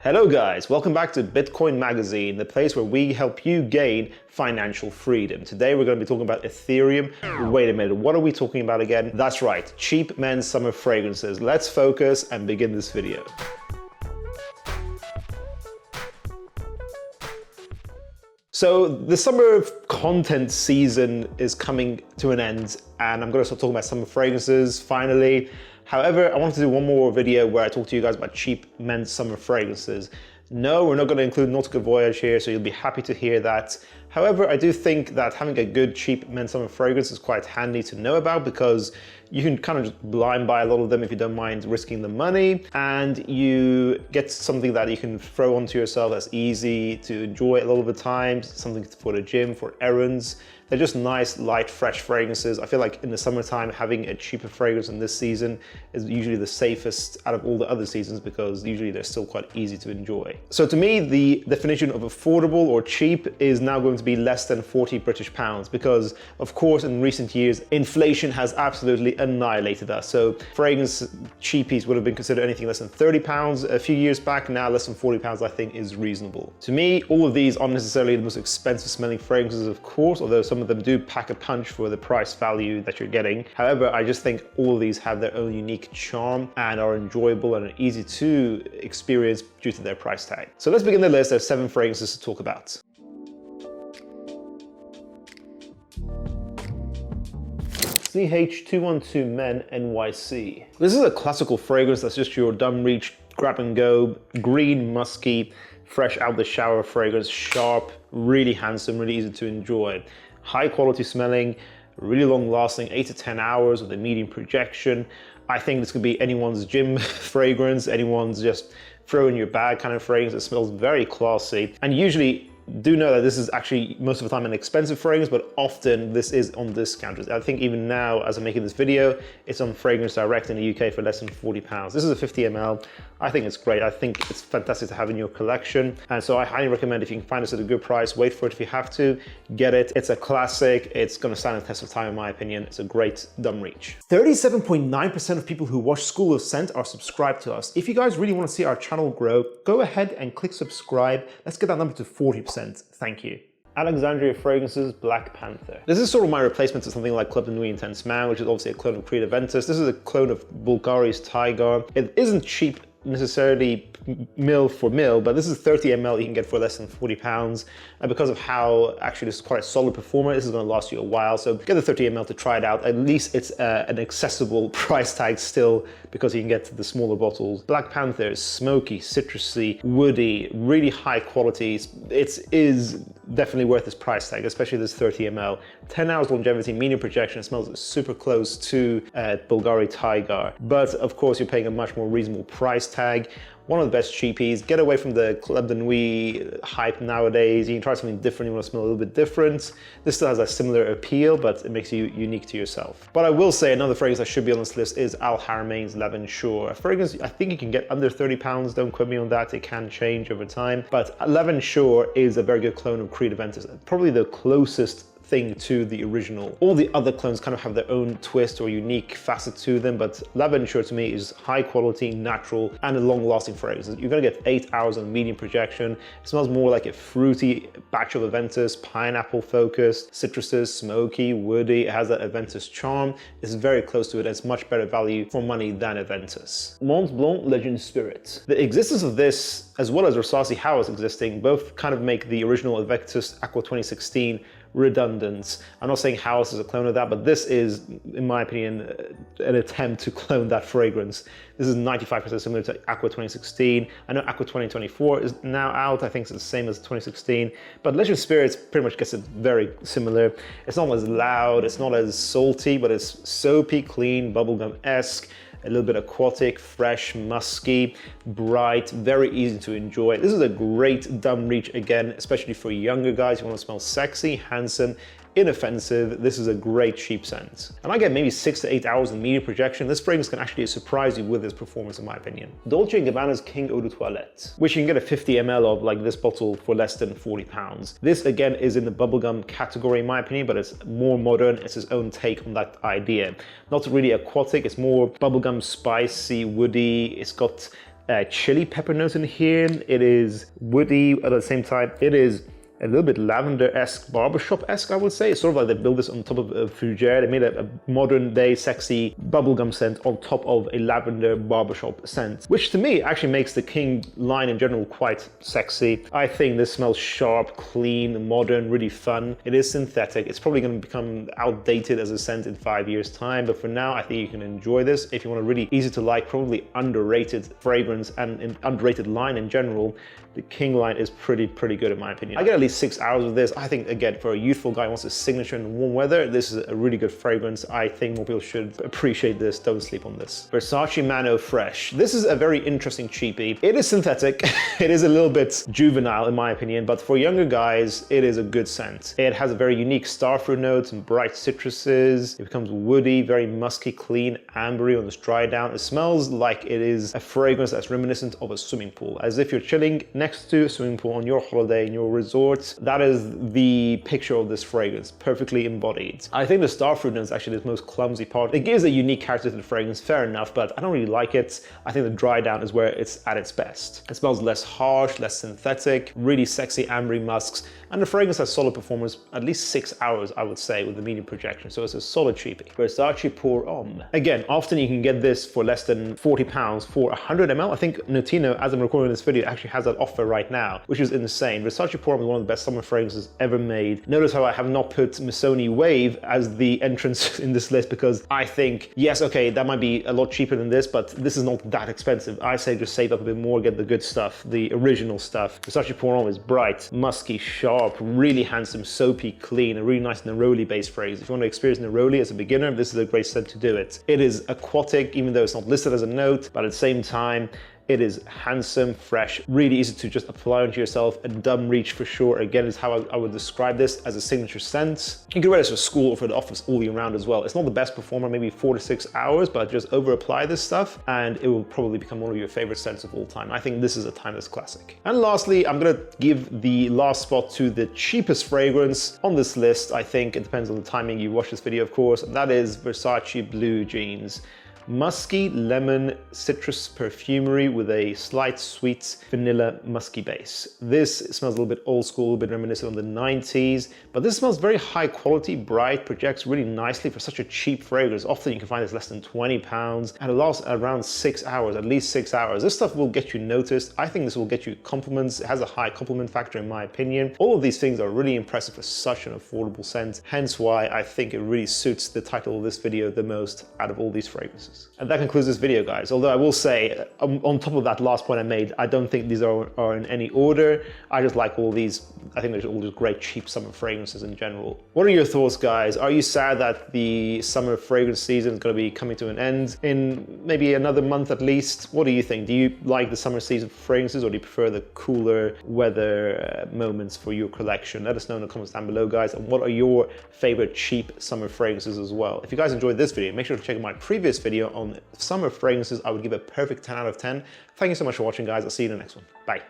Hello guys, welcome back to Bitcoin Magazine, the place where we help you gain financial freedom. Today we're going to be talking about Ethereum. Wait a minute, what are we talking about again? That's right, cheap men's summer fragrances. Let's focus and begin this video. So the summer content season is coming to an end and I'm going to start talking about summer fragrances finally. However, I want to do one more video where I talk to you guys about cheap men's summer fragrances. No, we're not going to include Nautica Voyage here, so you'll be happy to hear that. However, I do think that having a good cheap men's summer fragrance is quite handy to know about because you can kind of just blind buy a lot of them if you don't mind risking the money, and you get something that you can throw onto yourself that's easy to enjoy a lot of the time, something for the gym, for errands. They're just nice, light, fresh fragrances. I feel like in the summertime, having a cheaper fragrance in this season is usually the safest out of all the other seasons because usually they're still quite easy to enjoy. So to me, the definition of affordable or cheap is now going to be less than 40 British pounds because, of course, in recent years, inflation has absolutely annihilated us. So fragrance cheapies would have been considered anything less than 30 pounds a few years back. Now less than 40 pounds, I think, is reasonable. To me, all of these aren't necessarily the most expensive smelling fragrances, of course, although some of them do pack a punch for the price value that you're getting. However, I just think all of these have their own unique charm and are enjoyable and are easy to experience due to their price tag. So let's begin the list. There's 7 fragrances to talk about. CH212 Men NYC. This is a classical fragrance that's just your dumb reach, grab and go, green, musky, fresh out the shower fragrance, sharp, really handsome, really easy to enjoy. High quality smelling, really long lasting, 8 to 10 hours with a medium projection. I think this could be anyone's gym fragrance, anyone's just throw in your bag kind of fragrance. It smells very classy, and usually do know that this is actually most of the time an expensive fragrance, but often this is on discount. I think even now, as I'm making this video, it's on Fragrance Direct in the UK for less than 40 pounds. This is a 50 ml. I think it's great. I think it's fantastic to have in your collection. And so I highly recommend, if you can find this at a good price, wait for it if you have to, get it. It's a classic. It's gonna stand the test of time in my opinion. It's a great dumb reach. 37.9% of people who watch School of Scent are subscribed to us. If you guys really wanna see our channel grow, go ahead and click subscribe. Let's get that number to 40%. Thank you. Alexandria Fragrances Black Panther. This is sort of my replacement to something like Club de Nuit Intense Man, which is obviously a clone of Creed Aventus. This is a clone of Bvlgari's Tygar. It isn't cheap necessarily mil for mil, but this is 30 ml you can get for less than 40 pounds. And because of how actually this is quite a solid performer, this is going to last you a while. So get the 30 ml to try it out. At least it's an accessible price tag still because you can get the smaller bottles. Black Panther is smoky, citrusy, woody, really high quality. It is definitely worth this price tag, especially this 30 ml. 10 hours longevity, medium projection. It smells super close to Bvlgari Tygar. But of course, you're paying a much more reasonable price tag. One of the best cheapies. Get away from the Club de Nuit hype nowadays. You can try something different. You want to smell a little bit different. This still has a similar appeal, but it makes you unique to yourself. But I will say another fragrance that should be on this list is Haramain's L'Aventure. A fragrance I think you can get under 30 pounds. Don't quote me on that. It can change over time. But L'Aventure is a very good clone of Creed Aventus. Probably the closest thing to the original. All the other clones kind of have their own twist or unique facet to them, but L'Aventure to me is high quality, natural, and a long-lasting fragrance. You're gonna get 8 hours on medium projection. It smells more like a fruity batch of Aventus, pineapple focused, citruses, smoky, woody. It has that Aventus charm. It's very close to it, and it's much better value for money than Aventus. Mont Blanc Legend Spirit. The existence of this, as well as Versace Hawas existing, both kind of make the original Invictus Aqua 2016 redundant. I'm not saying Hawas is a clone of that, but this is, in my opinion, an attempt to clone that fragrance. This is 95% similar to Aqua 2016. I know Aqua 2024 is now out. I think it's the same as 2016, but Legend Spirits pretty much gets it very similar. It's not as loud, it's not as salty, but it's soapy, clean, bubblegum-esque. A little bit aquatic, fresh, musky, bright, very easy to enjoy. This is a great dumb reach again, especially for younger guys who want to smell sexy, handsome, inoffensive. This is a great cheap scent. And I get maybe 6 to 8 hours in medium projection. This fragrance can actually surprise you with its performance, in my opinion. Dolce&Gabbana's King Eau de Toilette, which you can get a 50 ml of, like this bottle, for less than 40 pounds. This again is in the bubblegum category, in my opinion, but it's more modern. It's its own take on that idea. Not really aquatic, it's more bubblegum, spicy, woody. It's got chili pepper notes in here. It is woody at the same time. It is a little bit lavender-esque, barbershop-esque, I would say. It's sort of like they built this on top of fougere. They made a modern-day sexy bubblegum scent on top of a lavender barbershop scent, which to me actually makes the King line in general quite sexy. I think this smells sharp, clean, modern, really fun. It is synthetic. It's probably going to become outdated as a scent in 5 years' time, but for now, I think you can enjoy this. If you want a really easy to like, probably underrated fragrance and an underrated line in general, the King line is pretty good in my opinion. I get at least 6 hours of this. I think, again, for a youthful guy who wants a signature in warm weather, this is a really good fragrance. I think more people should appreciate this. Don't sleep on this. Versace Mano Fraiche. This is a very interesting cheapie. It is synthetic. It is a little bit juvenile in my opinion, but for younger guys, it is a good scent. It has a very unique starfruit notes and bright citruses. It becomes woody, very musky, clean, ambery on this dry down. It smells like it is a fragrance that's reminiscent of a swimming pool, as if you're chilling next to a swimming pool on your holiday in your resort. That is the picture of this fragrance, perfectly embodied. I think the starfruit note is actually the most clumsy part. It gives a unique character to the fragrance, fair enough, but I don't really like it. I think the dry down is where it's at its best. It smells less harsh, less synthetic, really sexy ambery musks, and the fragrance has solid performance, at least 6 hours, I would say, with the medium projection, so it's a solid cheapie. Versace Pour Homme. Again, often you can get this for less than £40 for 100 ml. I think Notino, as I'm recording this video, actually has that offer right now, which is insane. Versace Pour Homme is one of the best summer fragrances ever made. Notice how I have not put Missoni Wave as the entrance in this list, because I think, yes, okay, that might be a lot cheaper than this, but this is not that expensive. I say just save up a bit more, get the good stuff, the original stuff. Versace Pour Homme is bright, musky, sharp, really handsome, soapy, clean, a really nice neroli-based fragrance. If you want to experience neroli as a beginner, this is a great scent to do it. It is aquatic, even though it's not listed as a note, but at the same time, it is handsome, fresh, really easy to just apply onto yourself. A dumb reach for sure. Again, is how I would describe this, as a signature scent. You can wear this for school or for the office all year round as well. It's not the best performer, maybe 4 to 6 hours, but just over apply this stuff and it will probably become one of your favorite scents of all time. I think this is a timeless classic. And lastly, I'm gonna give the last spot to the cheapest fragrance on this list. I think it depends on the timing you watch this video, of course, and that is Versace Blue Jeans. Musky lemon citrus perfumery with a slight sweet vanilla musky base. This smells a little bit old school, a little bit reminiscent of the 90s, but this smells very high quality, bright, projects really nicely for such a cheap fragrance. Often you can find this less than £20 and it lasts around 6 hours, at least 6 hours. This stuff will get you noticed. I think this will get you compliments. It has a high compliment factor in my opinion. All of these things are really impressive for such an affordable scent, hence why I think it really suits the title of this video the most out of all these fragrances. And that concludes this video, guys. Although I will say, on top of that last point I made, I don't think these are in any order. I just like all these. I think they're all just great cheap summer fragrances in general. What are your thoughts, guys? Are you sad that the summer fragrance season is going to be coming to an end in maybe another month at least? What do you think? Do you like the summer season for fragrances, or do you prefer the cooler weather moments for your collection? Let us know in the comments down below, guys. And what are your favorite cheap summer fragrances as well? If you guys enjoyed this video, make sure to check out my previous video on summer fragrances. I would give a perfect 10 out of 10. Thank you so much for watching, guys. I'll see you in the next one. Bye.